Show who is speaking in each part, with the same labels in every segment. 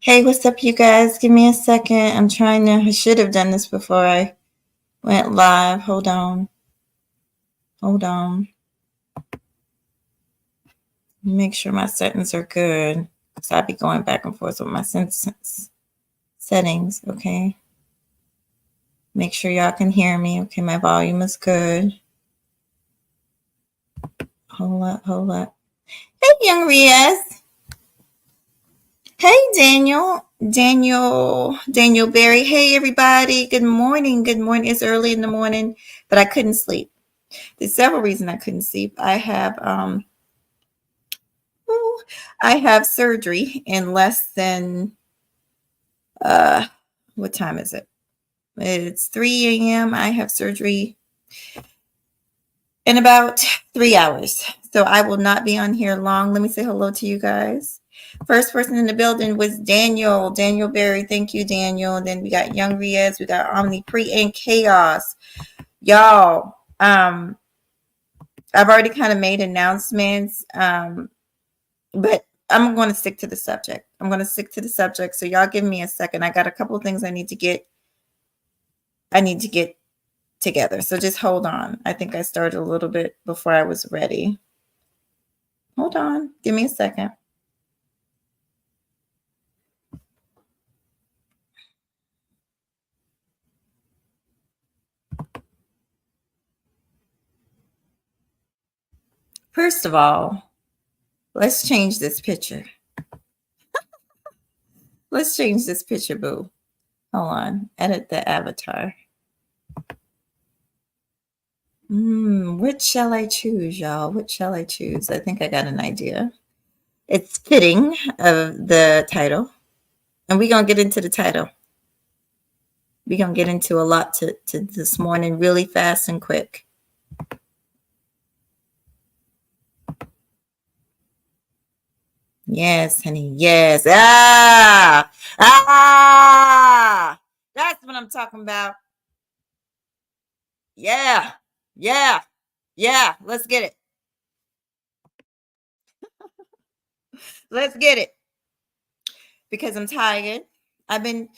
Speaker 1: Hey, what's up, you guys? Give me a second. I should have done this before I went live. Hold on. Hold on. Make sure my settings are good. Because I'll be going back and forth with my settings. Okay. Make sure y'all can hear me. Okay, my volume is good. Hold up. Hey, young Riaz. Hey, Daniel Berry. Hey, everybody. Good morning. Good morning. It's early in the morning, but I couldn't sleep. There's several reasons I couldn't sleep. I have surgery in less than what time is it? It's 3 a.m. I have surgery in about 3 hours. So I will not be on here long. Let me say hello to you guys. First person in the building was Daniel Berry. Thank you, Daniel. And then we got Young Riaz, we got Omni Pre and Chaos. Y'all, I've already kind of made announcements. But I'm going to stick to the subject. So y'all give me a second. I got a couple of things I need to get together. So just hold on. I think I started a little bit before I was ready. Hold on. Give me a second. First of all, let's change this picture. Let's change this picture, boo. Hold on. Edit the avatar. Which shall I choose, y'all? Which shall I choose? I think I got an idea. It's fitting of the title. And we're going to get into the title. We're going to get into a lot to this morning really fast and quick. Yes, honey. Yes. That's what I'm talking about. Yeah. Let's get it. Let's get it. Because I'm tired. I hate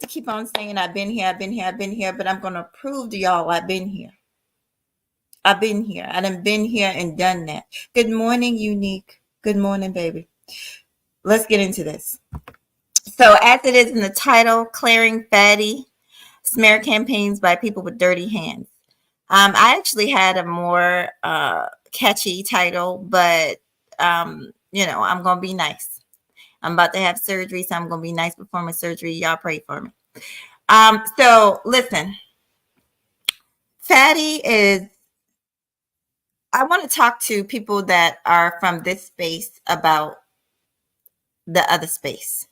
Speaker 1: to keep on saying I've been here, but I'm going to prove to y'all I've been here. I done been here and done that. Good morning, Unique. Good morning, baby. Let's get into this. So, as it is in the title, Clearing Fatty Smear Campaigns by People with Dirty Hands. I actually had a more catchy title, but, I'm going to be nice. I'm about to have surgery, so I'm going to be nice before my surgery. Y'all pray for me. So, listen. Fatty is, I want to talk to people that are from this space about the other space.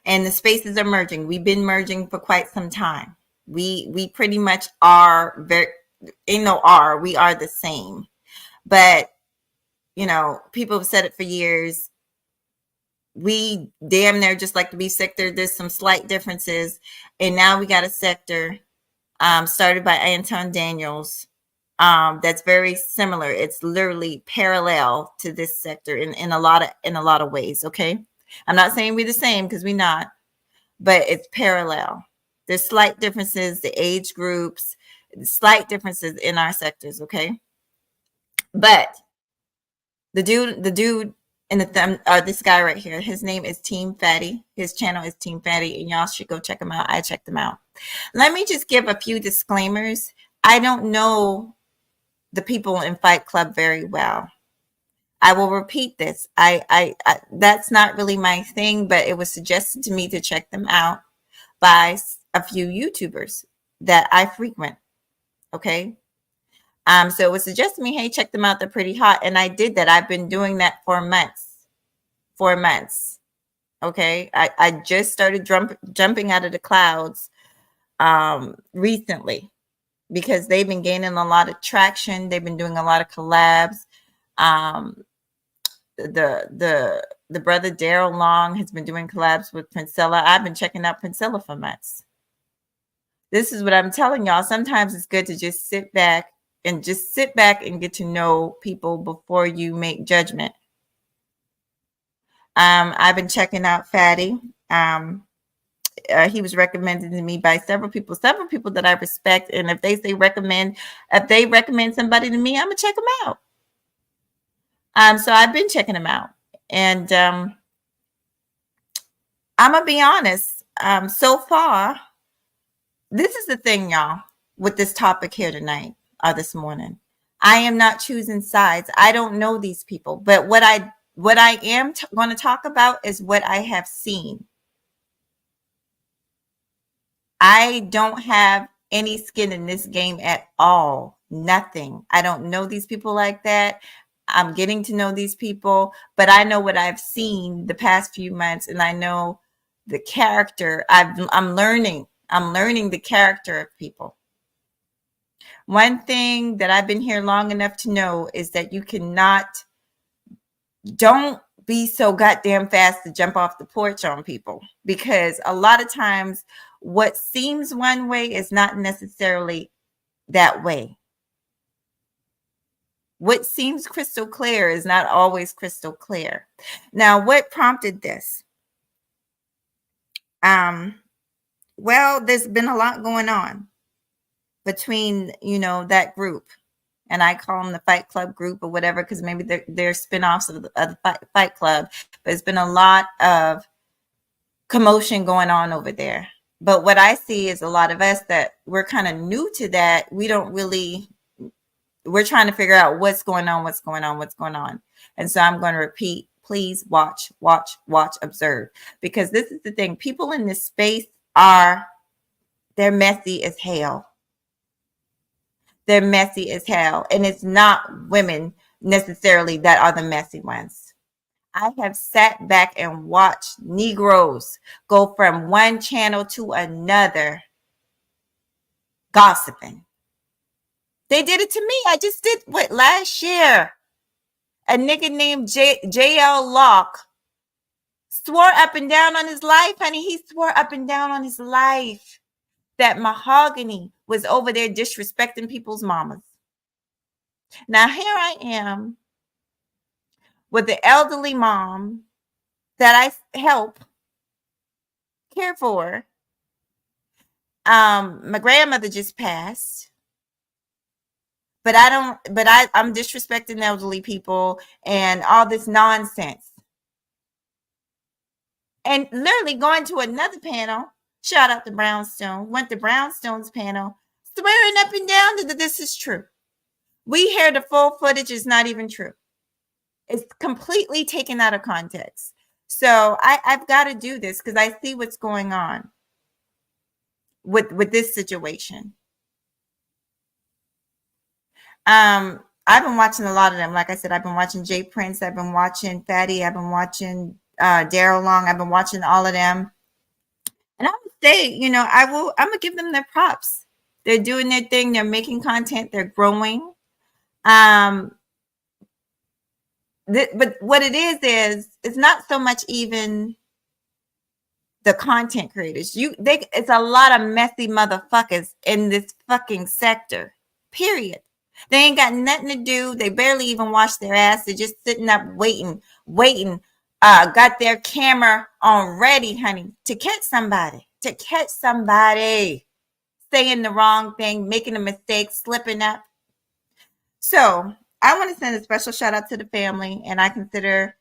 Speaker 1: And the spaces are merging. We've been merging for quite some time. We pretty much are we are the same. But, people have said it for years. We damn near just like the B sector. There's some slight differences. And now we got a sector started by Anton Daniels that's very similar. It's literally parallel to this sector in a lot of ways. Okay. I'm not saying we're the same because we're not, but it's parallel. There's slight differences, the age groups, slight differences in our sectors. Okay. But the dude in the thumb, this guy right here, his name is Team Fatty. His channel is Team Fatty, and y'all should go check him out. I checked him out. Let me just give a few disclaimers. I don't know the people in Fight Club very well. I will repeat this. I that's not really my thing, but it was suggested to me to check them out by a few YouTubers that I frequent. Okay. So it was suggested to me, hey, check them out. They're pretty hot. And I did that. I've been doing that for months. 4 months. Okay. I just started jumping out of the clouds recently because they've been gaining a lot of traction. They've been doing a lot of collabs. The brother Daryl Long has been doing collabs with Princella. I've been checking out Princella for months. This is what I'm telling y'all. Sometimes it's good to just sit back and get to know people before you make judgment. I've been checking out Fatty. Um, he was recommended to me by several people that I respect. And if they say recommend, if they recommend somebody to me, I'm gonna check them out. So I've been checking them out, and I'm gonna be honest. So far, this is the thing, y'all, with this topic here tonight or this morning. I am not choosing sides. I don't know these people, but what I am going to talk about is what I have seen. I don't have any skin in this game at all. Nothing. I don't know these people like that. I'm getting to know these people, but I know what I've seen the past few months, and I know the character. I'm learning. I'm learning the character of people. One thing that I've been here long enough to know is that don't be so goddamn fast to jump off the porch on people, because a lot of times what seems one way is not necessarily that way. What seems crystal clear is not always crystal clear. Now, what prompted this? Well, there's been a lot going on between, that group, and I call them the Fight Club group or whatever, because maybe they're spinoffs of the Fight Club. But there's been a lot of commotion going on over there. But what I see is a lot of us that we're kind of new to that. We're trying to figure out what's going on. And so I'm going to repeat, please watch, observe, because this is the thing. People in this space they're messy as hell. They're messy as hell. And it's not women necessarily that are the messy ones. I have sat back and watched Negroes go from one channel to another gossiping. They did it to me. I just did last year. A nigga named JL Locke swore up and down on his life, honey. He swore up and down on his life that Mahogany was over there disrespecting people's mamas. Now here I am with the elderly mom that I help care for. My grandmother just passed, but I'm disrespecting elderly people and all this nonsense. And literally going to another panel, shout out to Brownstone, went to Brownstone's panel, swearing up and down that this is true. We hear the full footage is not even true. It's completely taken out of context. So I've got to do this because I see what's going on with this situation. I've been watching a lot of them. Like I said, I've been watching Jay Prince. I've been watching Fatty. I've been watching Daryl Long. I've been watching all of them. And I would say, I'm going to give them their props. They're doing their thing. They're making content. They're growing. But what it is it's not so much even the content creators. It's a lot of messy motherfuckers in this fucking sector, period. They ain't got nothing to do. They barely even wash their ass. They're just sitting up waiting, got their camera on ready, honey, to catch somebody, saying the wrong thing, making a mistake, slipping up. So I want to send a special shout out to the family, and I consider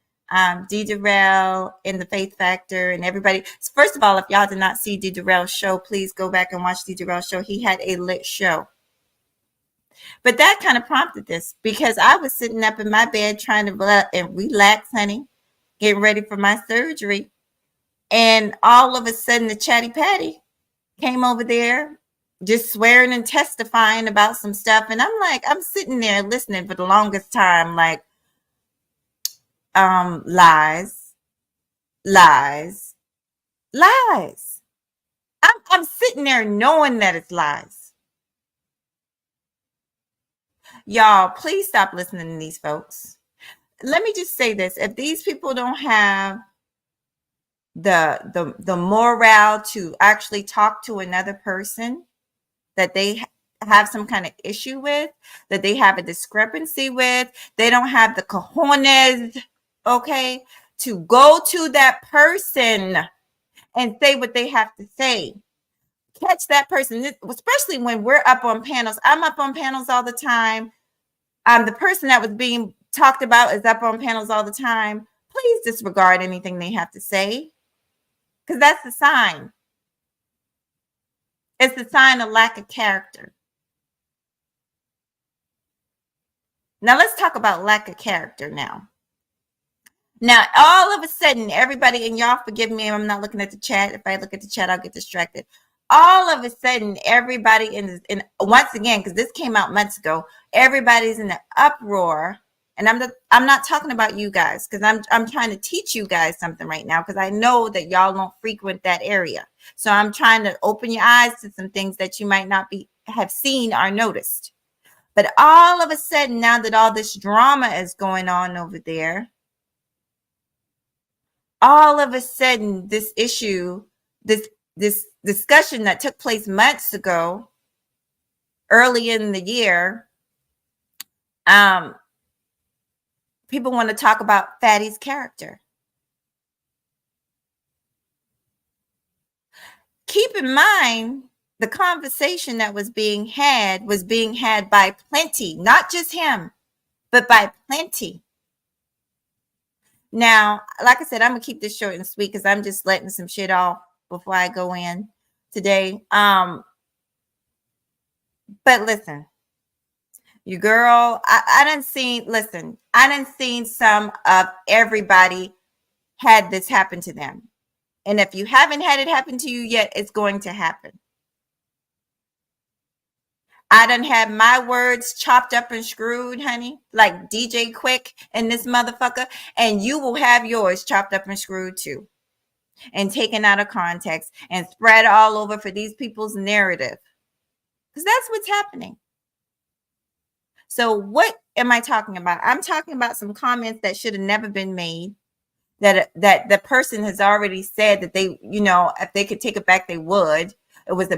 Speaker 1: D. Durrell and the Faith Factor and everybody. So first of all, if y'all did not see D. Durrell's show, please go back and watch D. Durrell's show. He had a lit show. But that kind of prompted this because I was sitting up in my bed trying to relax, honey, getting ready for my surgery. And all of a sudden, the Chatty Patty came over there just swearing and testifying about some stuff. And I'm sitting there listening for the longest time, like, lies. I'm sitting there knowing that it's lies. Y'all, please stop listening to these folks. Let me just say this. If these people don't have the morale to actually talk to another person that they have some kind of issue with, that they have a discrepancy with, they don't have the cojones, okay, to go to that person and say what they have to say. Catch that person, especially when we're up on panels. I'm up on panels all the time. The person that was being talked about is up on panels all the time. Please disregard anything they have to say, because that's a sign. It's a sign of lack of character. Now let's talk about lack of character now. Now, all of a sudden, everybody, and y'all forgive me, I'm not looking at the chat. If I look at the chat, I'll get distracted. All of a sudden, everybody in once again, because this came out months ago, everybody's in an uproar. And I'm not talking about you guys, because I'm trying to teach you guys something right now, because I know that y'all don't frequent that area. So I'm trying to open your eyes to some things that you might not have seen or noticed. But all of a sudden, now that all this drama is going on over there, all of a sudden, this issue, this discussion that took place months ago, early in the year, people want to talk about Fatty's character. Keep in mind, the conversation that was being had by plenty, not just him, but by plenty. Now, like I said, I'm gonna keep this short and sweet, because I'm just letting some shit off before I go in today. But listen, you girl, I done seen some of everybody had this happen to them. And if you haven't had it happen to you yet, it's going to happen. I done had my words chopped up and screwed, honey, like DJ Quick and this motherfucker. And you will have yours chopped up and screwed too, and taken out of context and spread all over for these people's narrative. Because that's what's happening. So what am I talking about? I'm talking about some comments that should have never been made. That the person has already said that they, if they could take it back, they would. It was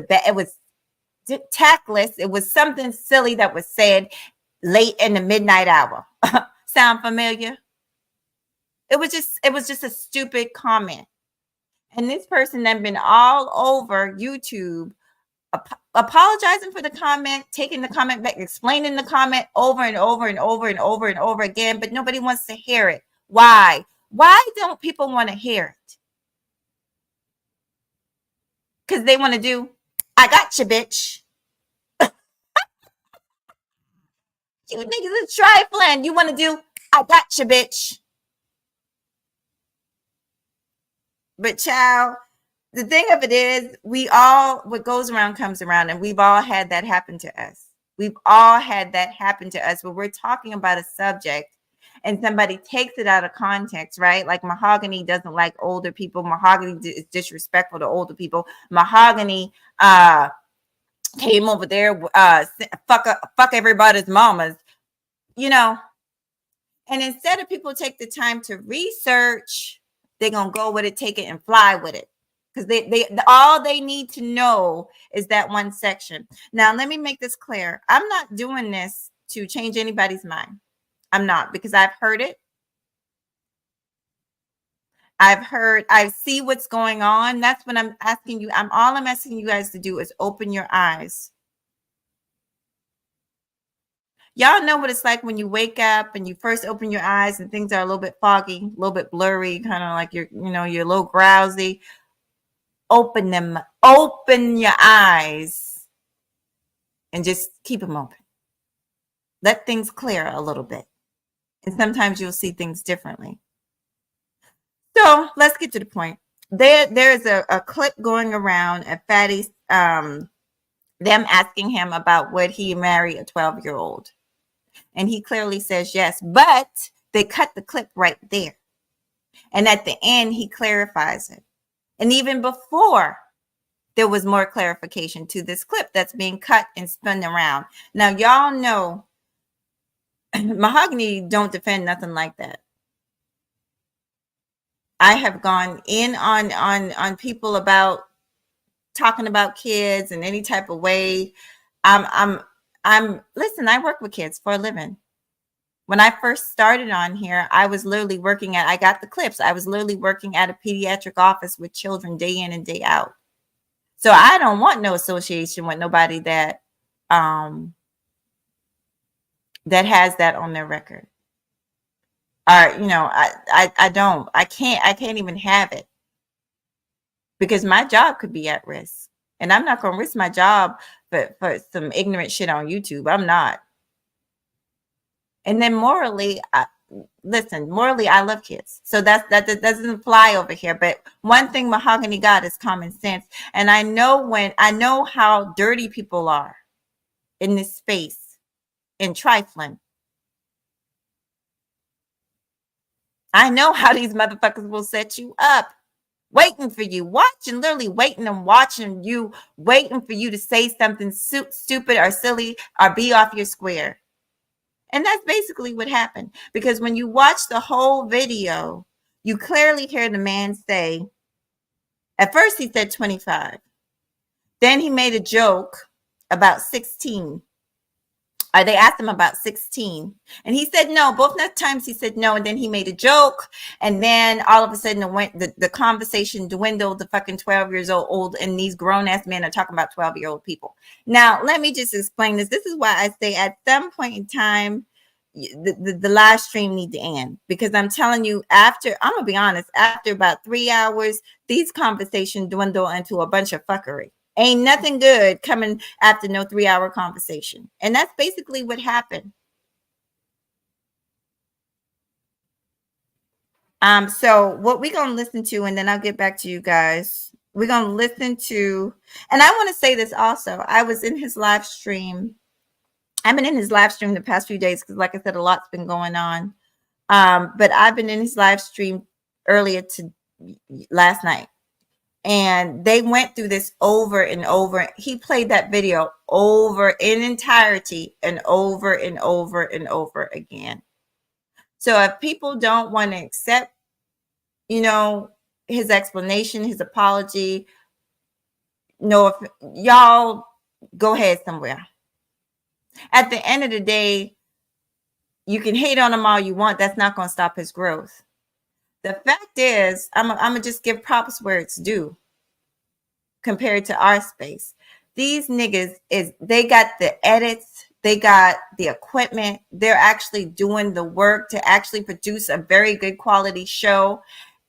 Speaker 1: tactless. It was something silly that was said late in the midnight hour. Sound familiar? It was just a stupid comment. And this person had been all over YouTube apologizing for the comment, taking the comment back, explaining the comment over and over and over and over and over again, but nobody wants to hear it. Why? Why don't people want to hear it? Because they want to do, I got you, bitch. You niggas are trifling. You want to do, I got you, bitch. But child, the thing of it is, what goes around comes around, and we've all had that happen to us. We've all had that happen to us where we're talking about a subject and somebody takes it out of context, right? Like Mahogany doesn't like older people. Mahogany is disrespectful to older people. Mahogany came over there, fuck everybody's mamas, And instead of people take the time to research, they're gonna go with it, take it, and fly with it. Because they all they need to know is that one section. Now, let me make this clear. I'm not doing this to change anybody's mind. I'm not, because I've heard it. I see what's going on. That's what I'm asking you. All I'm asking you guys to do is open your eyes. Y'all know what it's like when you wake up and you first open your eyes and things are a little bit foggy, a little bit blurry, kind of like you're a little drowsy. Open your eyes and just keep them open. Let things clear a little bit. And sometimes you'll see things differently. So let's get to the point. There's a clip going around at Fatty's, them asking him about would he marry a 12-year-old. And he clearly says yes, but they cut the clip right there. And at the end, he clarifies it. And even before, there was more clarification to this clip that's being cut and spun around. Now, y'all know Mahogany don't defend nothing like that. I have gone in on people about talking about kids in any type of way. Listen, I work with kids for a living. When I first started on here, I was literally I got the clips. I was literally working at a pediatric office with children day in and day out. So I don't want no association with nobody that that has that on their record. Or, you know, I don't. I can't even have it because my job could be at risk. And I'm not gonna risk my job for some ignorant shit on YouTube. I'm not. And then morally, morally, I love kids. So that doesn't apply over here. But one thing Mahogany got is common sense. And I know how dirty people are in this space in trifling. I know how these motherfuckers will set you up, waiting for you, watching, literally waiting and watching you, waiting for you to say something stupid or silly or be off your square. And that's basically what happened. Because when you watch the whole video, you clearly hear the man say, at first he said 25. Then he made a joke about 16. They asked him about 16. And he said no. Both times he said no. And then he made a joke. And then all of a sudden the conversation dwindled to fucking 12 years old. And these grown-ass men are talking about 12-year-old people. Now, let me just explain this. This is why I say at some point in time, the live stream need to end, because I'm telling you, I'm gonna be honest, after about 3 hours, these conversations dwindle into a bunch of fuckery. Ain't nothing good coming after no 3-hour conversation. And that's basically what happened. So what we're gonna listen to, and then I'll get back to you guys. We're gonna listen to, and I want to say this also. I was in his live stream. I've been in his live stream the past few days because, like I said, a lot's been going on. But I've been in his live stream earlier to last night, and they went through this over and over. He played that video over in entirety and over and over and over again. So if people don't want to accept, you know, his explanation, his apology, if y'all go ahead somewhere. At the end of the day, you can hate on him all you want. That's not going to stop his growth. The fact is, I'm going to just give props where it's due compared to our space. These niggas, they got the edits, they got the equipment, they're actually doing the work to actually produce a very good quality show.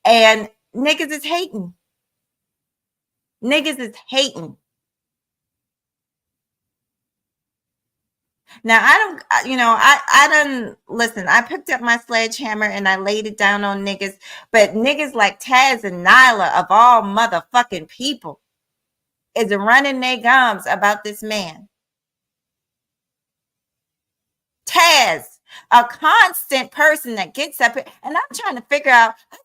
Speaker 1: And niggas is hating. Niggas is hating. Now, I don't listen. I picked up my sledgehammer and I laid it down on niggas, but niggas like Taz and Nyla, of all motherfucking people, is running their gums about this man. Taz, a constant person that gets up, and I'm trying to figure out, I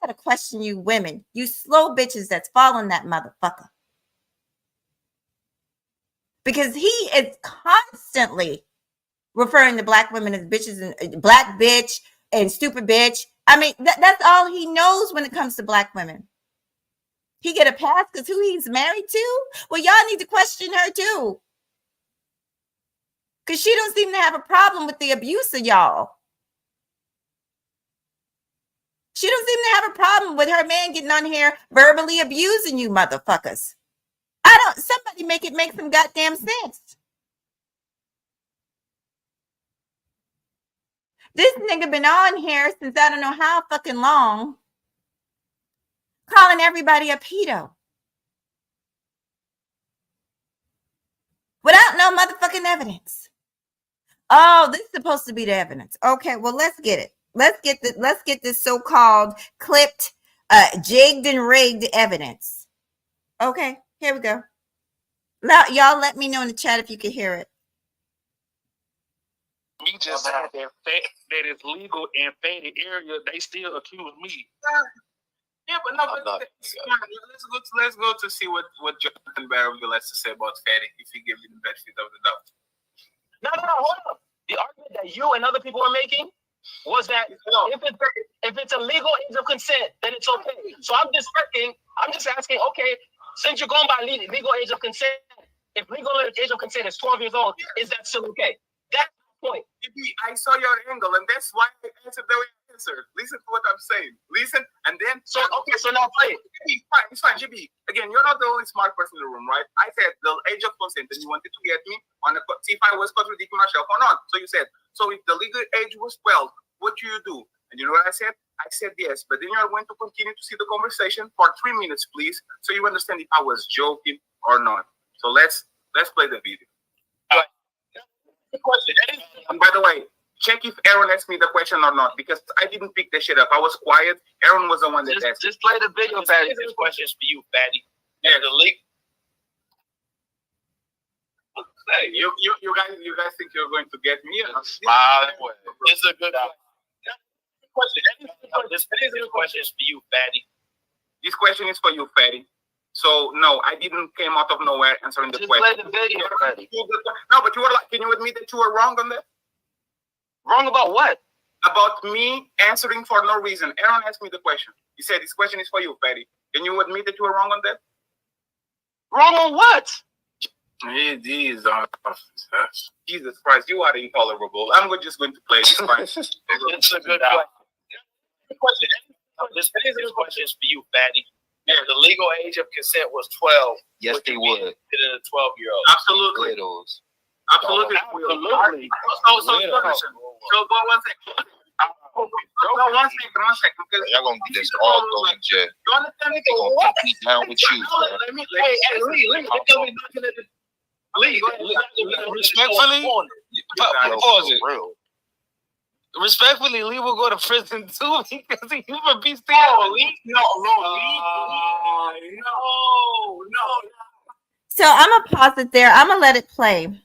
Speaker 1: gotta question you women, you slow bitches that's following that motherfucker. Because he is constantly referring to black women as bitches and black bitch and stupid bitch. I mean, that's all he knows when it comes to black women. He get a pass because who he's married to? Well, y'all need to question her too. Because she don't seem to have a problem with the abuse of y'all. She don't seem to have a problem with her man getting on here verbally abusing you motherfuckers. Somebody make some goddamn sense. This nigga been on here since I don't know how fucking long, calling everybody a pedo. Without no motherfucking evidence. Oh, this is supposed to be the evidence. Okay, well, let's get it. Let's get this so-called clipped, jigged and rigged evidence. Okay, here we go. Now, y'all let me know in the chat if you can hear it.
Speaker 2: Me just said that it's legal in Faded area, they still accuse me. Yeah, but no, let's go to see what Jonathan Barrowville has to say about Faded if he gives you the benefit of the doubt. No, hold up. The argument that you and other people are making was that if it's a legal age of consent, then it's okay. So I'm just asking, okay, since you're going by legal age of consent, if legal age of consent is 12 years old, is that still okay? That's point. I saw your angle, and that's why I answered the way I answered. Listen to what I'm saying. Listen, and then so okay. So now play it. It's fine. GB, again, you're not the only smart person in the room, right? I said the age of consent, and you wanted to get me on the see if I was contradicting myself or not. So you said, so if the legal age was 12, what do you do? And you know what I said? I said yes, but then you are going to continue to see the conversation for 3 minutes, please, so you understand if I was joking or not. So let's play the video. Question. And by the way, check if Aaron asked me the question or not, because I didn't pick the shit up. I was quiet. Aaron was the one that asked. Just play the video, Fatty. This question's for you, Fatty. Yeah, the leak. Hey, you guys think you're going to get me? Smile. This is a good question. This question is for you, Fatty. This question is for you, Fatty. So no, I didn't came out of nowhere answering the question. Just play the video, Fatty. No, but you were like, can you admit that you were wrong on that? Wrong about what? About me answering for no reason. Aaron asked me the question. He said, this question is for you, Fatty. Can you admit that you were wrong on that? Wrong on what? Jesus Christ, you are intolerable. I'm just going to play this question. It's a good question. This question is for you, Fatty. Yeah, the legal age of consent was 12. Yes, they would. A 12-year-old. Absolutely. Widows. Absolutely. So one second. One second. Y'all gonna get this all going, Jay. You understand? They gonna compete down with you. Lee, respectfully, pause it. Respectfully, Lee will go to prison too because he would be still. No.
Speaker 1: So I'm gonna pause it there. I'm gonna let it play.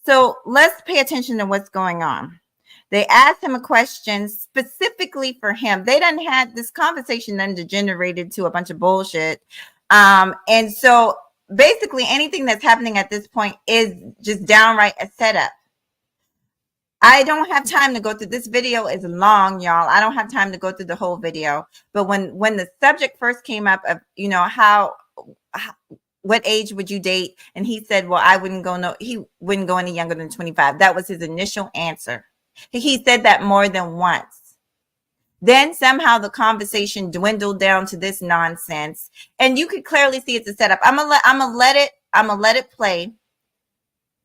Speaker 1: So let's pay attention to what's going on. They asked him a question specifically for him. They done had this conversation then degenerated to a bunch of bullshit. And so basically anything that's happening at this point is just downright a setup. I don't have time to go through this video is long, y'all. I don't have time to go through the whole video. But when the subject first came up of, you know, how what age would you date? And he said, well, he wouldn't go any younger than 25. That was his initial answer. He said that more than once. Then somehow the conversation dwindled down to this nonsense. And you could clearly see it's a setup. I'm gonna let it play.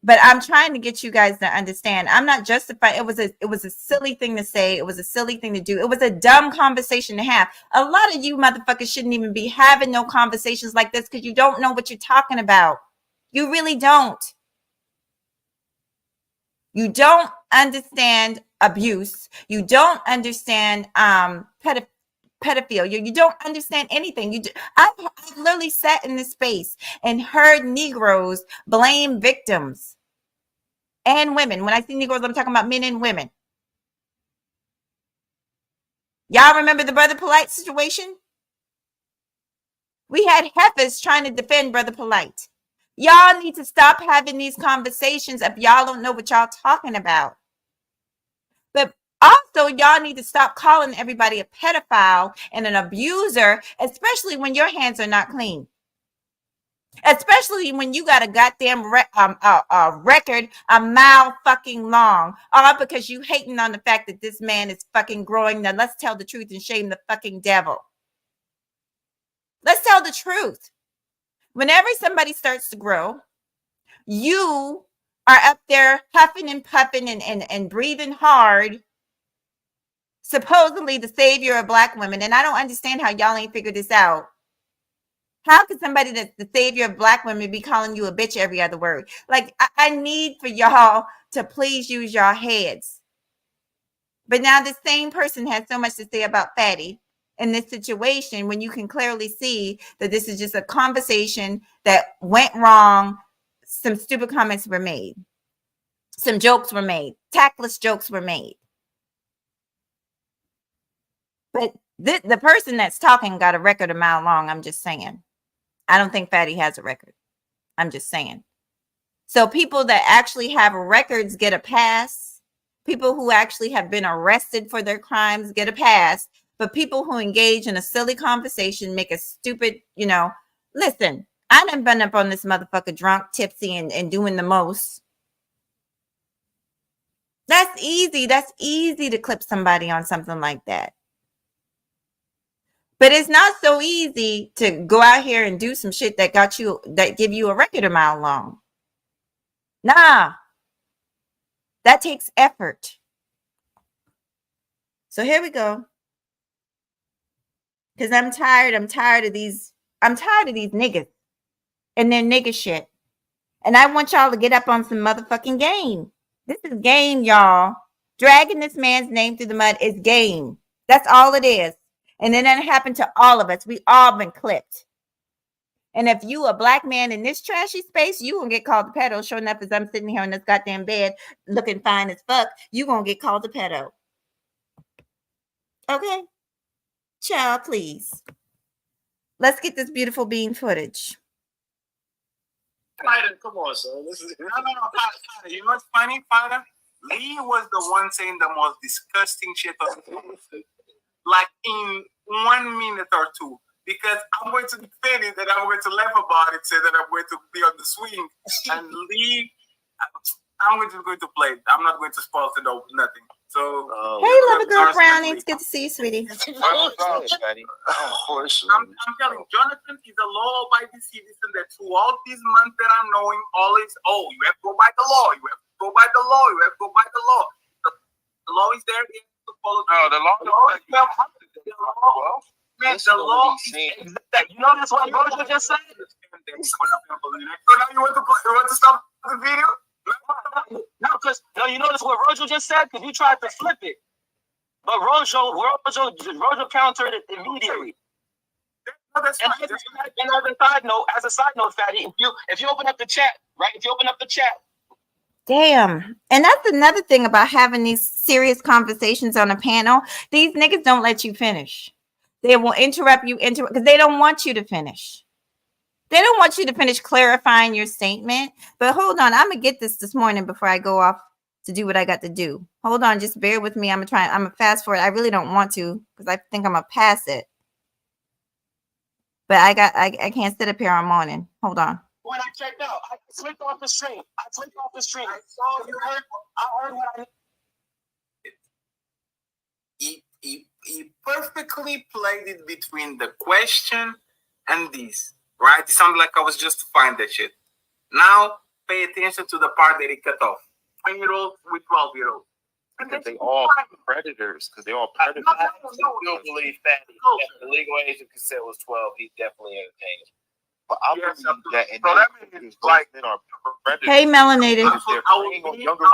Speaker 1: But I'm trying to get you guys to understand. I'm not justifying. It was a silly thing to say. It was a silly thing to do. It was a dumb conversation to have. A lot of you motherfuckers shouldn't even be having no conversations like this because you don't know what you're talking about. You really don't. You don't understand abuse. You don't understand pedophilia. You don't understand anything. I've literally sat in this space and heard Negroes blame victims and women. When I see Negroes, I'm talking about men and women. Y'all remember the Brother Polite situation? We had heifers trying to defend Brother Polite. Y'all need to stop having these conversations if y'all don't know what y'all talking about. But also, y'all need to stop calling everybody a pedophile and an abuser, especially when your hands are not clean. Especially when you got a goddamn record a mile fucking long, all because you hating on the fact that this man is fucking growing. Now let's tell the truth and shame the fucking devil. Let's tell the truth. Whenever somebody starts to grow, you are up there huffing and puffing and breathing hard, supposedly the savior of Black women. And I don't understand how y'all ain't figured this out. How could somebody that's the savior of Black women be calling you a bitch every other word? Like, I need for y'all to please use your heads. But now the same person has so much to say about Fatty in this situation when you can clearly see that this is just a conversation that went wrong. Some stupid comments were made. Some jokes were made. Tactless jokes were made. But the person that's talking got a record a mile long. I'm just saying. I don't think Fatty has a record. I'm just saying. So people that actually have records get a pass. People who actually have been arrested for their crimes get a pass. But people who engage in a silly conversation, make a stupid, listen, I done been up on this motherfucker drunk, tipsy, and doing the most. That's easy. That's easy to clip somebody on something like that. But it's not so easy to go out here and do some shit that give you a record a mile long. Nah, that takes effort. So here we go. Because I'm tired of these niggas and their nigga shit. And I want y'all to get up on some motherfucking game. This is game, y'all. Dragging this man's name through the mud is game. That's all it is. And then that happened to all of us. We all been clipped. And if you a black man in this trashy space, you gonna get called a pedo. Sure enough, as I'm sitting here in this goddamn bed looking fine as fuck, you gonna get called a pedo. Okay? Child, please. Let's get this beautiful bean footage.
Speaker 2: Fighter, come on, son. This is Fighter. You know what's funny, Fighter? Lee was the one saying the most disgusting shit on the like in 1 minute or two. Because I'm going to defend it and I'm going to laugh about it, say that I'm going to be on the swing. And Lee, I'm just going to play it. I'm not going to spoil it or nothing. So,
Speaker 1: hey, little girl Brownie, it's good to see you, sweetie.
Speaker 2: I'm telling you, Jonathan is a law-abiding citizen that throughout these months that I'm knowing, always, you have to go by the law. You have to go by the law. You have to go by the law. The law is there. You have to follow. The law is there. Man, the law is exact. You know that's what Rojo just said? So now you want to stop the video? No, you notice what Rojo just said? Because you tried to flip it. But Rojo countered it immediately. And as a side note, Fatty, if you open up the chat, right? If you open up the chat.
Speaker 1: Damn. And that's another thing about having these serious conversations on a panel. These niggas don't let you finish. They will interrupt you because they don't want you to finish. They don't want you to finish clarifying your statement. But hold on, I'm gonna get this morning before I go off to do what I got to do. Hold on, just bear with me. I'm gonna fast forward. I really don't want to because I think I'm gonna pass it. But I can't sit up here all morning. Hold on.
Speaker 2: When I checked out, I flipped off the stream. I saw you heard. I heard what he perfectly played it between the question and this. Right? It sounded like I was justifying that shit. Now, pay attention to the part that he cut off. 10-year-olds with 12-year-olds.
Speaker 3: Because they all predators. Because they all predators.
Speaker 2: No.
Speaker 3: I believe Fatty. The legal age of consent was 12. He definitely entertained. But I believe that in those like men are predators.
Speaker 1: Hey, melanated.
Speaker 2: I will be on the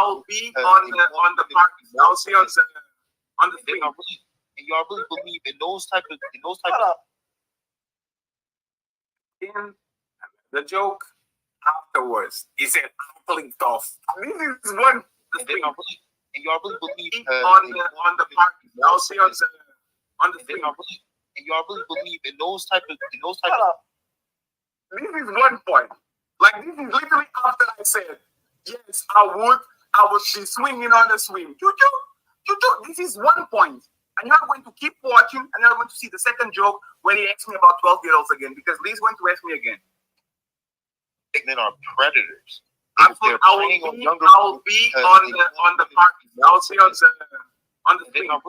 Speaker 2: part. I'll see on the thing.
Speaker 3: And y'all really believe in those type of
Speaker 2: in the joke afterwards, he said, "I blinked off." This is one thing.
Speaker 3: And y'all really believe
Speaker 2: on the part. I'll see on the thing.
Speaker 3: And y'all really believe in those type of
Speaker 2: This is one point. Like this is literally after I said, yes, I would be swinging on the swing. This is one point. And you're going to keep watching, and you're going to see the second joke where he asks me about 12-year-olds again, because Lee's going to ask me again.
Speaker 3: Men are predators.
Speaker 2: I will be on the part. I'll see on the thing.
Speaker 3: And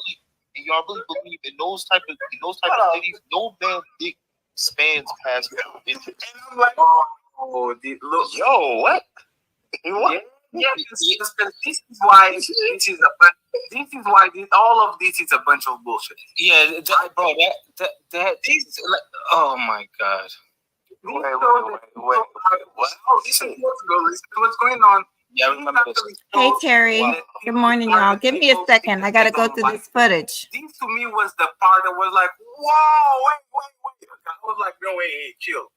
Speaker 3: y'all really believe in those type of cities, no man dick spans past 12 inches.
Speaker 2: And I'm like, look,
Speaker 3: yo, what? What?
Speaker 2: Yeah, this is why all of this is a bunch of bullshit.
Speaker 4: Yeah, bro, oh my god.
Speaker 3: Wait.
Speaker 2: This is what's going on.
Speaker 4: Yeah, I remember this.
Speaker 1: Hey, Terry. Wow. Good morning, y'all. Give me a second. I got to go through this footage.
Speaker 2: This to me was the part that was like, whoa, wait. I was like, no, hey, chill.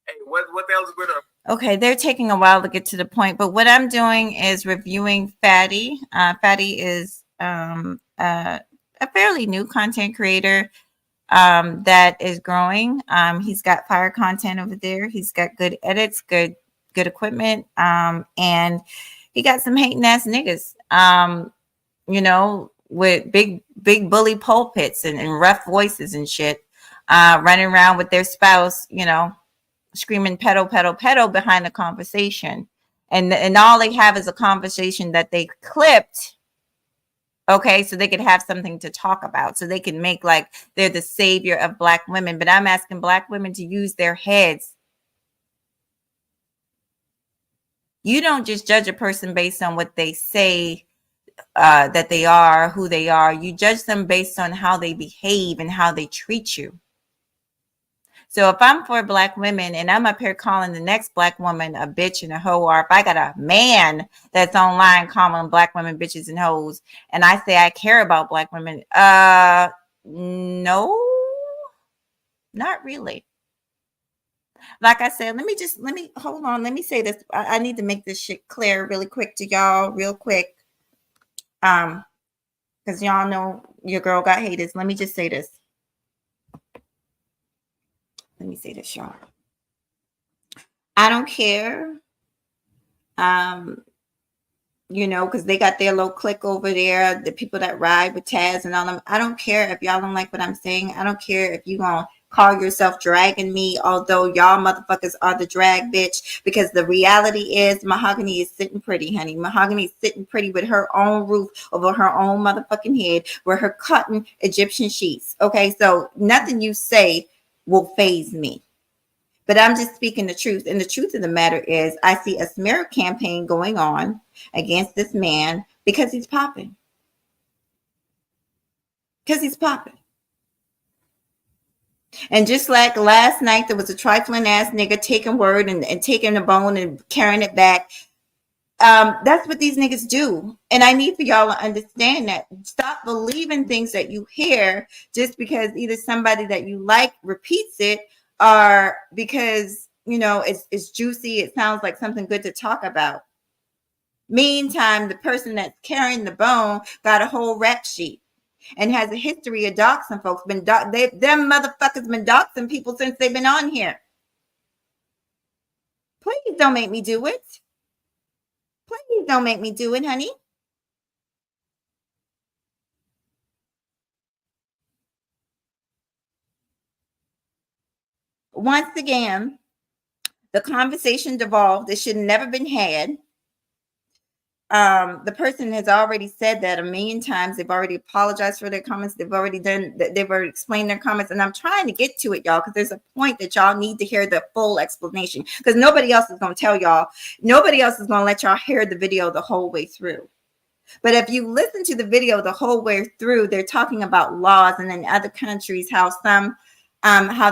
Speaker 2: Hey, what else is going on?
Speaker 1: Okay, they're taking a while to get to the point, but what I'm doing is reviewing Fatty. Fatty is a fairly new content creator that is growing. He's got fire content over there. He's got good edits, good equipment, and he got some hating ass niggas, with big bully pulpits and rough voices and shit, running around with their spouse, screaming pedo behind the conversation. And all they have is a conversation that they clipped. Okay, so they could have something to talk about, so they can make like they're the savior of Black women. But I'm asking Black women to use their heads. You don't just judge a person based on what they say that they are, who they are. You judge them based on how they behave and how they treat you. So if I'm for Black women and I'm up here calling the next Black woman a bitch and a hoe, or if I got a man that's online calling Black women bitches and hoes, and I say I care about Black women, no, not really. Like I said, let me hold on. Let me say this. I need to make this shit clear really quick to y'all, real quick. Because y'all know your girl got haters. Let me just say this. Let me say this, y'all. I don't care. You know, because they got their little clique over there, the people that ride with Taz and all them. I don't care if y'all don't like what I'm saying. I don't care if you gonna call yourself dragging me, although y'all motherfuckers are the drag bitch, because the reality is Mahogany is sitting pretty, honey. Mahogany is sitting pretty with her own roof over her own motherfucking head, with her cotton Egyptian sheets. Okay, so nothing you say will faze me. But I'm just speaking the truth. And the truth of the matter is I see a smear campaign going on against this man because he's popping. Because he's popping. And just like last night, there was a trifling ass nigga taking word and taking a bone and carrying it back. That's what these niggas do. And I need for y'all to understand that. Stop believing things that you hear just because either somebody that you like repeats it, or because, you know, it's juicy. It sounds like something good to talk about. Meantime, the person that's carrying the bone got a whole rap sheet and has a history of doxing folks. Them motherfuckers been doxing people since they've been on here. Please don't make me do it. Please don't make me do it, honey. Once again, the conversation devolved. It should have never been had. The person has already said that a million times. They've already apologized for their comments. They've already explained their comments. And I'm trying to get to it, y'all, because there's a point that y'all need to hear the full explanation, because nobody else is going to tell y'all. Nobody else is going to let y'all hear the video the whole way through. But if you listen to the video the whole way through, they're talking about laws, and in other countries, how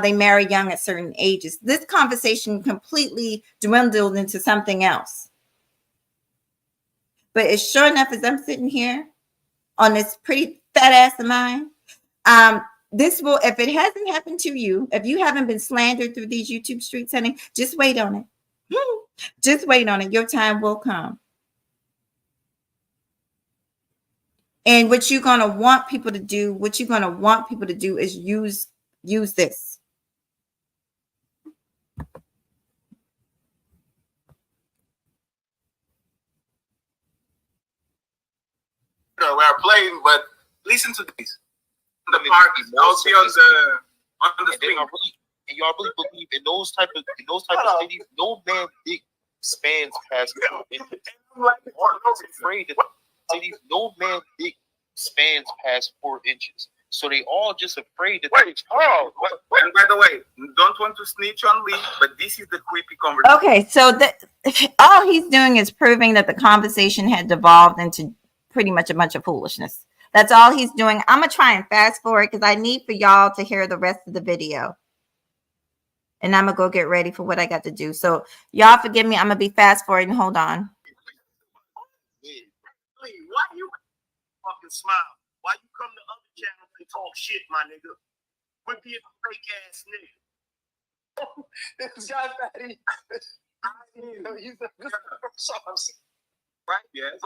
Speaker 1: they marry young at certain ages. This conversation completely dwindled into something else. But it's sure enough, as I'm sitting here on this pretty fat ass of mine, this will, if it hasn't happened to you, if you haven't been slandered through these YouTube streets, honey, just wait on it. Just wait on it. Your time will come. And what you're going to want people to do, is use this.
Speaker 2: We're playing, but listen to this. The part I'll see on the screen.
Speaker 3: And y'all really believe in those type of cities? No man dick spans past 4 inches. Afraid that cities, no man dick spans past 4 inches. So they all just afraid that.
Speaker 2: Wait, and by the way, don't want to snitch on Lee, but this is the creepy conversation.
Speaker 1: Okay, so all he's doing is proving that the conversation had devolved into pretty much a bunch of foolishness. That's all he's doing. I'm going to try and fast forward because I need for y'all to hear the rest of the video. And I'm going to go get ready for what I got to do. So y'all forgive me. I'm going to be fast forwarding. Hold on.
Speaker 3: Why you fucking smile? Why you come to other channels and talk shit, my nigga? Quit being a fake ass nigga. This guy fatty.
Speaker 4: Right? Yes.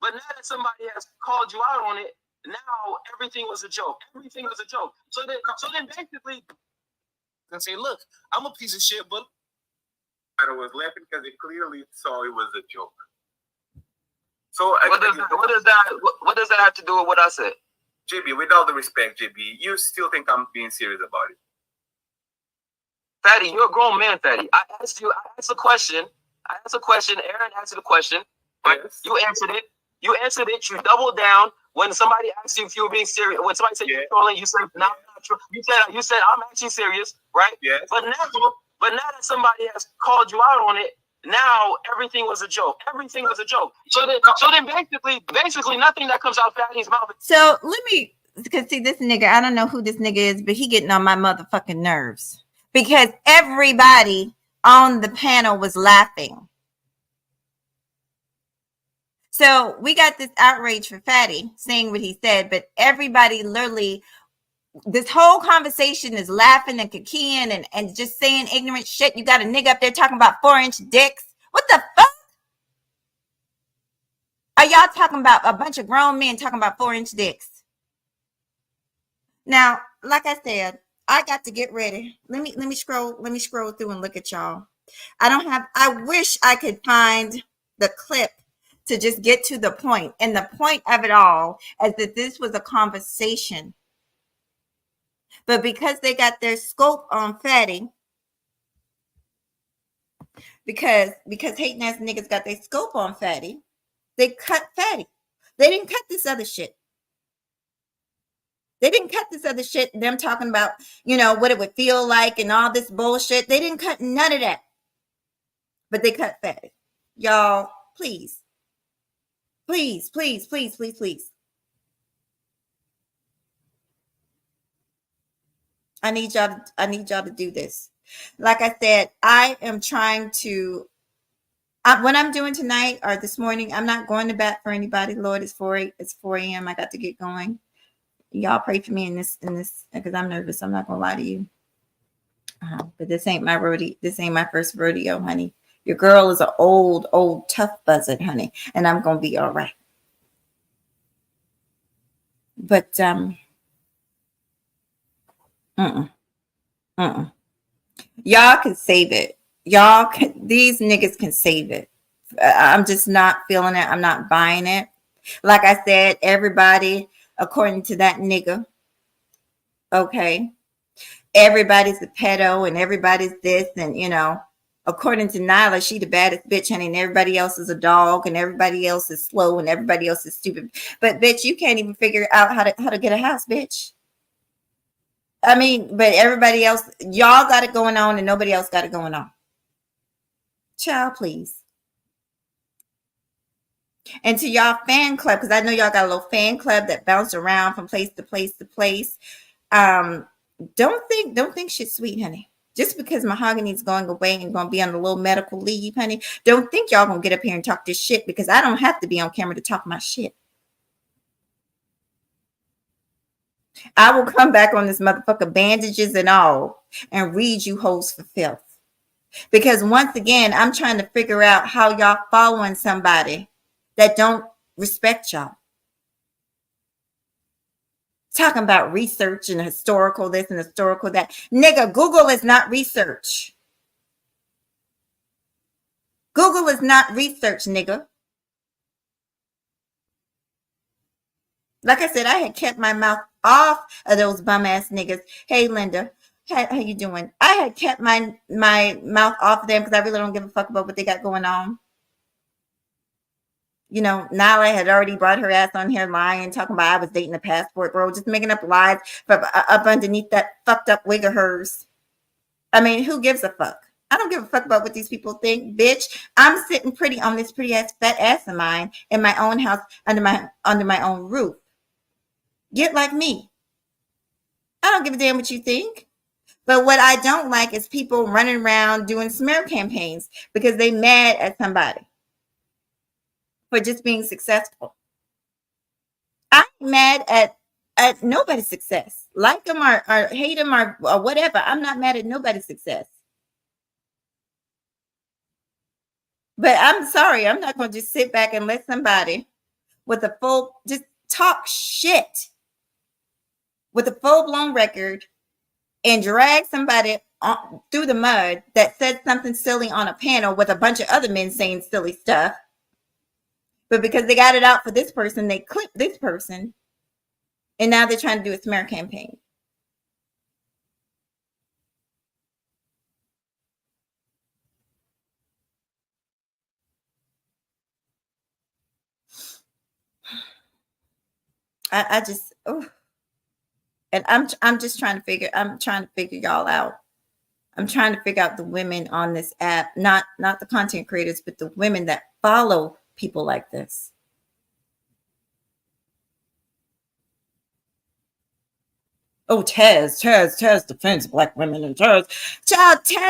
Speaker 4: But now that somebody has called you out on it, now everything was a joke. Everything was a joke. So then basically, and say, look, I'm a piece of shit, but
Speaker 2: I was laughing because it clearly saw it was a joke. So
Speaker 4: what does that have to do with what I said?
Speaker 2: JB, with all the respect, JB, you still think I'm being serious about it?
Speaker 4: Fatty, you're a grown man, Fatty. I asked a question, I asked a question. Aaron answered the question.
Speaker 2: Yes.
Speaker 4: You answered it. You answered it. You doubled down. When somebody asked you if you were being serious, when somebody said you're trolling, you said, "No, I'm not trolling." You said I'm actually serious, right?
Speaker 2: Yes.
Speaker 4: But now that somebody has called you out on it, now everything was a joke. Everything was a joke. So then basically nothing that comes out Fatty's mouth.
Speaker 1: So let me, because see, this nigga, I don't know who this nigga is, but he getting on my motherfucking nerves because everybody on the panel was laughing. So we got this outrage for Fatty saying what he said, but everybody literally, this whole conversation is laughing and kicking and just saying ignorant shit. You got a nigga up there talking about 4-inch dicks. What the fuck? Are y'all talking about a bunch of grown men talking about 4-inch dicks? Now, like I said, I got to get ready. Let me scroll through and look at y'all. I wish I could find the clip to just get to the point. And the point of it all is that this was a conversation. But because they got their scope on Fatty, because hating ass niggas got their scope on Fatty, they cut Fatty. They didn't cut this other shit. They didn't cut this other shit. Them talking about, what it would feel like and all this bullshit. They didn't cut none of that. But they cut Fatty. Y'all, please. Please, please, please, please, please. I need y'all to do this. Like I said, I am trying to what I'm doing tonight or this morning, I'm not going to bat for anybody. Lord, it's 4 a.m. I got to get going. Y'all pray for me in this because I'm nervous. I'm not gonna lie to you. But this ain't my rodeo. This ain't my first rodeo, honey. Your girl is an old tough buzzard, honey, and I'm gonna be all right. But y'all can save it. These niggas can save it. I'm just not feeling it. I'm not buying it. Like I said, everybody, according to that nigga, okay, everybody's a pedo and everybody's this, and according to Nyla, she the baddest bitch, honey, and everybody else is a dog, and everybody else is slow, and everybody else is stupid. But bitch, you can't even figure out how to get a house, bitch. I mean, but everybody else, y'all got it going on, and nobody else got it going on. Child, please. And to y'all fan club, because I know y'all got a little fan club that bounce around from place to place to place. Don't think shit's sweet, honey. Just because Mahogany's going away and going to be on a little medical leave, honey, don't think y'all going to get up here and talk this shit, because I don't have to be on camera to talk my shit. I will come back on this motherfucker, bandages and all, and read you hoes for filth. Because once again, I'm trying to figure out how y'all following somebody that don't respect y'all. Talking about research and historical this and historical that. Nigga, Google is not research. Google is not research, nigga. Like I said, I had kept my mouth off of those bum ass niggas. Hey, Linda, how you doing? I had kept my mouth off of them because I really don't give a fuck about what they got going on. Nyla had already brought her ass on here lying, talking about I was dating a passport bro, just making up lies up underneath that fucked up wig of hers. I mean, who gives a fuck? I don't give a fuck about what these people think, bitch. I'm sitting pretty on this pretty ass fat ass of mine in my own house under my own roof. Get like me. I don't give a damn what you think. But what I don't like is people running around doing smear campaigns because they mad at somebody for just being successful. I'm mad at nobody's success. Like them or hate them or whatever. I'm not mad at nobody's success. But I'm sorry. I'm not going to just sit back and let somebody with a just talk shit with a full-blown record and drag somebody through the mud that said something silly on a panel with a bunch of other men saying silly stuff. But because they got it out for this person, they clipped this person. And now they're trying to do a smear campaign. I just, oh, and I'm just trying to figure. I'm trying to figure y'all out. I'm trying to figure out the women on this app, not the content creators, but the women that follow people like this. Oh, Taz defends black women, and Taz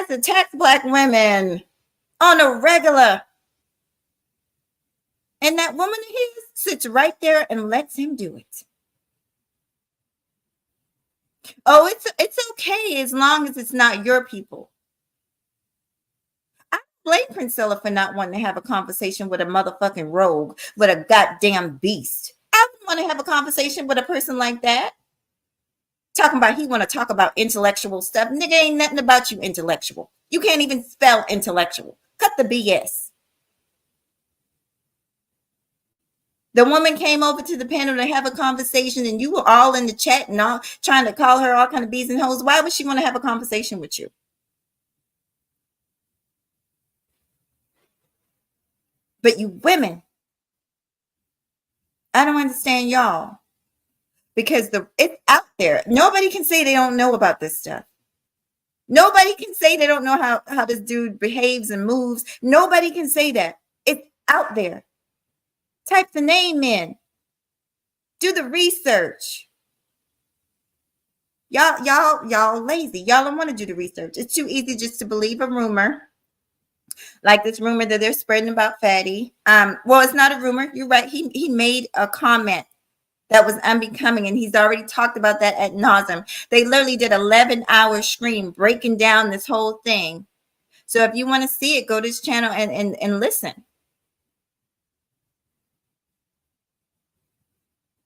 Speaker 1: attacks black women on a regular. And that woman of his sits right there and lets him do it. Oh, it's okay as long as it's not your people. I blame Priscilla for not wanting to have a conversation with a motherfucking rogue, with a goddamn beast. I wouldn't want to have a conversation with a person like that. Talking about he want to talk about intellectual stuff. Nigga, ain't nothing about you intellectual. You can't even spell intellectual. Cut the BS. The woman came over to the panel to have a conversation, and you were all in the chat and all trying to call her all kind of bees and hoes. Why would she want to have a conversation with you? But you women, I don't understand y'all, because it's out there. Nobody can say they don't know about this stuff. Nobody can say they don't know how this dude behaves and moves. Nobody can say that. It's out there. Type the name in. Do the research. Y'all lazy. Y'all don't want to do the research. It's too easy just to believe a rumor. Like this rumor that they're spreading about Fatty. Well, it's not a rumor. You're right. He made a comment that was unbecoming, and he's already talked about that ad nauseum. They literally did 11-hour stream breaking down this whole thing. So if you want to see it, go to his channel and listen.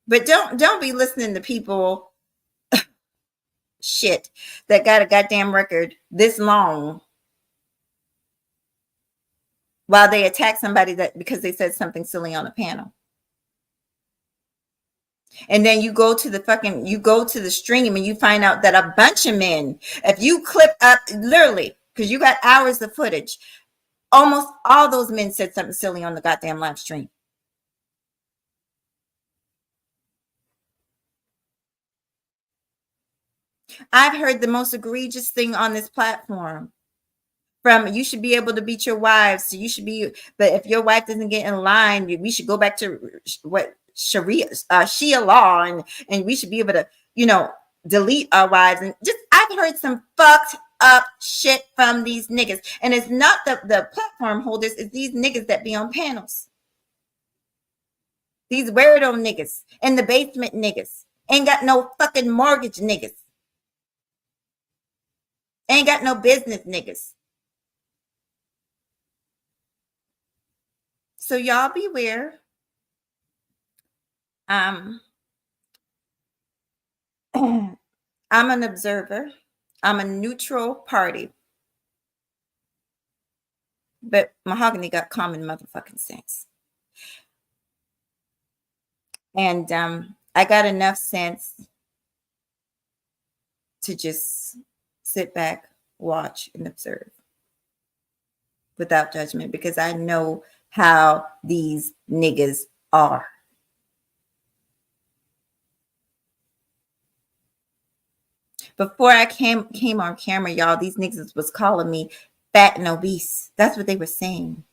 Speaker 1: But don't be listening to people shit that got a goddamn record this long while they attack somebody that because they said something silly on a panel. And then you go to the stream and you find out that a bunch of men, if you clip up literally, because you got hours of footage, almost all those men said something silly on the goddamn live stream. I've heard the most egregious thing on this platform. From you should be able to beat your wives, so you should be, but if your wife doesn't get in line, we should go back to what Shia law, and we should be able to, delete our wives. And just I've heard some fucked up shit from these niggas. And it's not the platform holders, it's these niggas that be on panels. These weirdo niggas and the basement niggas. Ain't got no fucking mortgage niggas. Ain't got no business niggas. So y'all beware. I'm an observer. I'm a neutral party. But Mahogany got common motherfucking sense. And I got enough sense to just sit back, watch, and observe without judgment, because I know how these niggas are. Before I came on camera, y'all, these niggas was calling me fat and obese. That's what they were saying.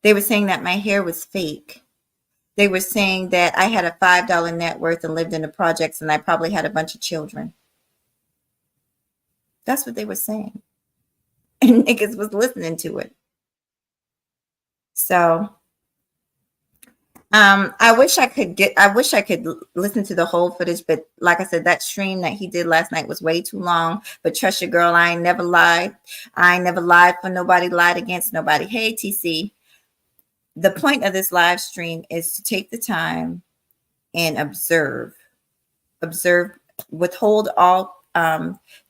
Speaker 1: They were saying that my hair was fake. They were saying that I had a $5 net worth and lived in the projects, and I probably had a bunch of children. That's what they were saying. And niggas was listening to it. So I wish I could listen to the whole footage, but like I said, that stream that he did last night was way too long. But trust your girl, I ain't never lied. I ain't never lied for nobody, lied against nobody. Hey, TC. The point of this live stream is to take the time and observe, withhold all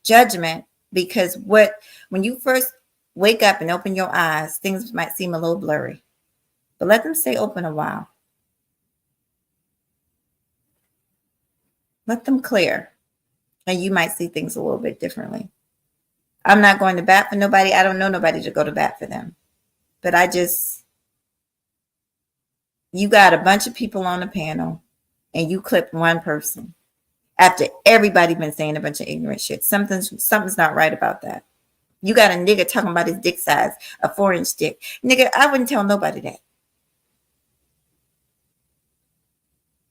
Speaker 1: judgment, because when you first wake up and open your eyes, things might seem a little blurry, but let them stay open a while. Let them clear, and you might see things a little bit differently. I'm not going to bat for nobody. I don't know nobody to go to bat for them, but I just you got a bunch of people on the panel and you clip one person after everybody been saying a bunch of ignorant shit. Something's not right about that. You got a nigga talking about his dick size, a 4-inch dick. Nigga, I wouldn't tell nobody that.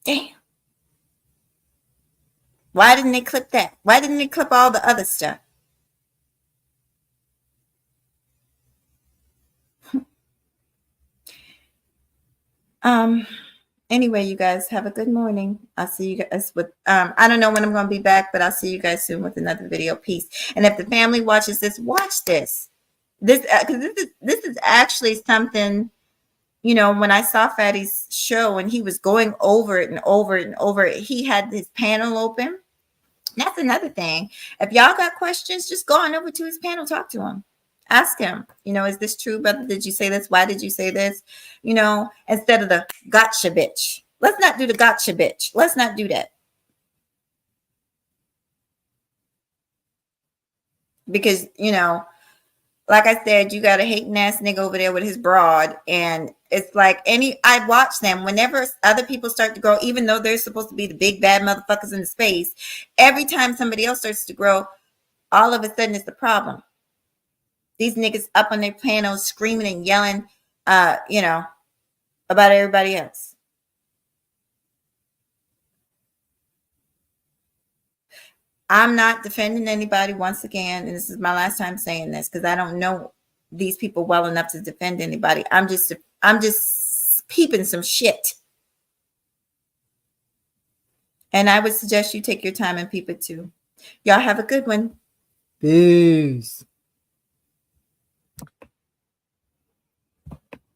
Speaker 1: Damn. Why didn't they clip that? Why didn't they clip all the other stuff? Anyway, you guys have a good morning. I'll see you guys with I don't know when I'm going to be back, but I'll see you guys soon with another video. Peace. And if the family watches this, watch this. This is actually something, you know, when I saw Fatty's show and he was going over it and over it and over it, he had his panel open. That's another thing. If y'all got questions, just go on over to his panel, talk to him. Ask him, you know, is this true, brother? Did you say this? Why did you say this? You know, instead of the gotcha bitch. Let's not do the gotcha bitch. Let's not do that. Because, you know, like I said, you got a hating ass nigga over there with his broad. And it's like I watch them whenever other people start to grow, even though they're supposed to be the big bad motherfuckers in the space. Every time somebody else starts to grow, all of a sudden it's the problem. These niggas up on their panels screaming and yelling, you know, about everybody else. I'm not defending anybody once again, and this is my last time saying this because I don't know these people well enough to defend anybody. I'm just peeping some shit. And I would suggest you take your time and peep it too. Y'all have a good one. Peace.